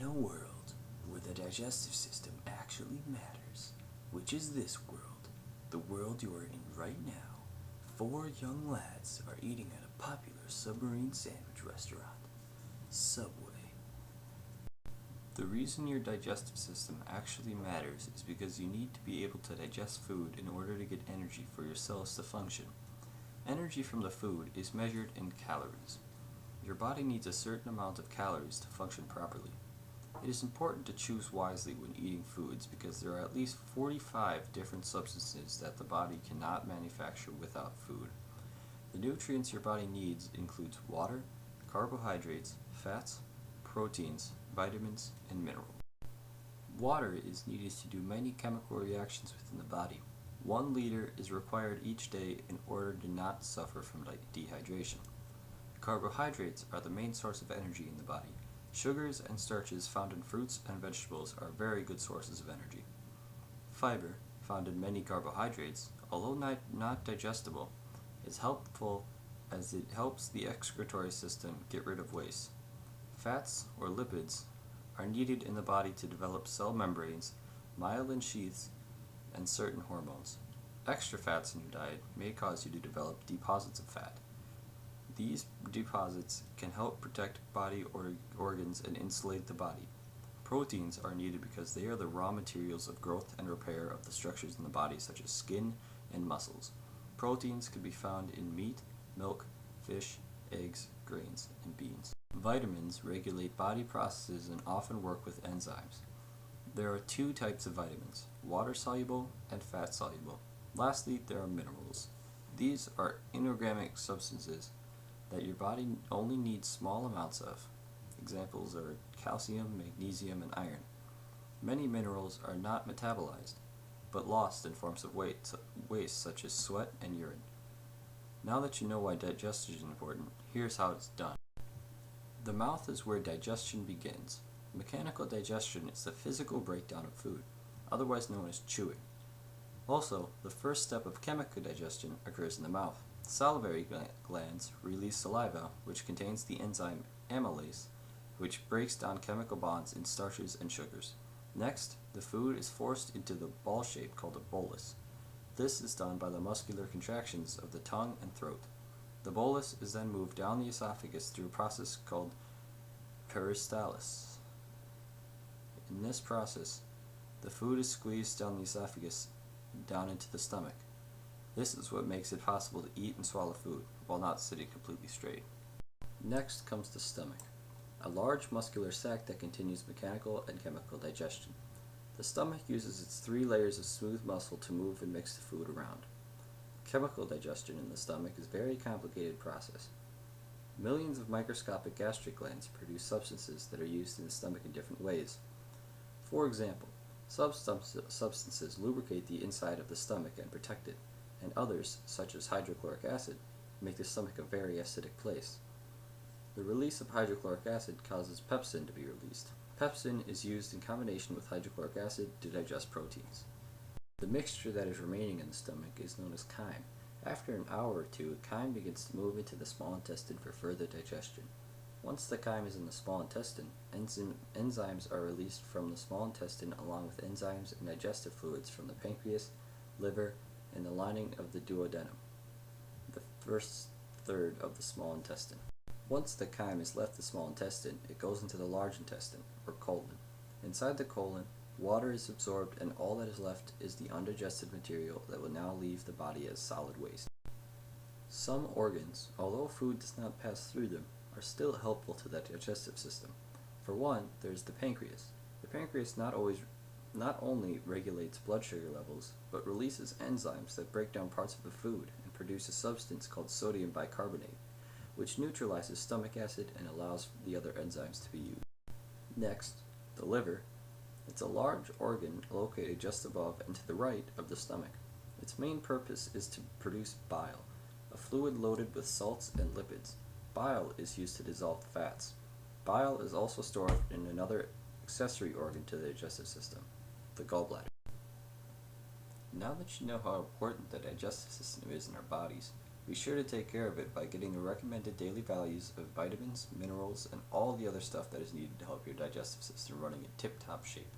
a world where the digestive system actually matters, which is this world, the world you are in right now, 4 young lads are eating at a popular submarine sandwich restaurant, Subway. The reason your digestive system actually matters is because you need to be able to digest food in order to get energy for your cells to function. Energy from the food is measured in calories. Your body needs a certain amount of calories to function properly. It is important to choose wisely when eating foods because there are at least 45 different substances that the body cannot manufacture without food. The nutrients your body needs includes water, carbohydrates, fats, proteins, vitamins, and minerals. Water is needed to do many chemical reactions within the body. 1 liter is required each day in order to not suffer from dehydration. Carbohydrates are the main source of energy in the body. Sugars and starches found in fruits and vegetables are very good sources of energy. Fiber, found in many carbohydrates, although not digestible, is helpful as it helps the excretory system get rid of waste. Fats, or lipids, are needed in the body to develop cell membranes, myelin sheaths, and certain hormones. Extra fats in your diet may cause you to develop deposits of fat. These deposits can help protect body organs and insulate the body. Proteins are needed because they are the raw materials of growth and repair of the structures in the body such as skin and muscles. Proteins can be found in meat, milk, fish, eggs, grains, and beans. Vitamins regulate body processes and often work with enzymes. There are 2 types of vitamins, water-soluble and fat-soluble. Lastly, there are minerals. These are inorganic substances that your body only needs small amounts of. Examples are calcium, magnesium, and iron. Many minerals are not metabolized, but lost in forms of waste such as sweat and urine. Now that you know why digestion is important, here's how it's done. The mouth is where digestion begins. Mechanical digestion is the physical breakdown of food, otherwise known as chewing. Also, the first step of chemical digestion occurs in the mouth. Salivary glands release saliva, which contains the enzyme amylase, which breaks down chemical bonds in starches and sugars. Next, the food is forced into the ball shape called a bolus. This is done by the muscular contractions of the tongue and throat. The bolus is then moved down the esophagus through a process called peristalsis. In this process, the food is squeezed down the esophagus down into the stomach. This is what makes it possible to eat and swallow food while not sitting completely straight. Next comes the stomach, a large muscular sac that continues mechanical and chemical digestion. The stomach uses its 3 layers of smooth muscle to move and mix the food around. Chemical digestion in the stomach is a very complicated process. Millions of microscopic gastric glands produce substances that are used in the stomach in different ways. For example, substances lubricate the inside of the stomach and protect it, and others, such as hydrochloric acid, make the stomach a very acidic place. The release of hydrochloric acid causes pepsin to be released. Pepsin is used in combination with hydrochloric acid to digest proteins. The mixture that is remaining in the stomach is known as chyme. After an hour or 2, chyme begins to move into the small intestine for further digestion. Once the chyme is in the small intestine, enzymes are released from the small intestine along with enzymes and digestive fluids from the pancreas, liver, and the lining of the duodenum, the first third of the small intestine. Once the chyme has left the small intestine, it goes into the large intestine, or colon. Inside the colon, water is absorbed and all that is left is the undigested material that will now leave the body as solid waste. Some organs, although food does not pass through them, are still helpful to the digestive system. For one, there is the pancreas. The pancreas not only regulates blood sugar levels, but releases enzymes that break down parts of the food and produce a substance called sodium bicarbonate, which neutralizes stomach acid and allows the other enzymes to be used. Next, the liver. It's a large organ located just above and to the right of the stomach. Its main purpose is to produce bile, a fluid loaded with salts and lipids. Bile is used to dissolve fats. Bile is also stored in another accessory organ to the digestive system, the gallbladder. Now that you know how important the digestive system is in our bodies, Be sure to take care of it by getting the recommended daily values of vitamins, minerals, and all the other stuff that is needed to help your digestive system running in tip-top shape.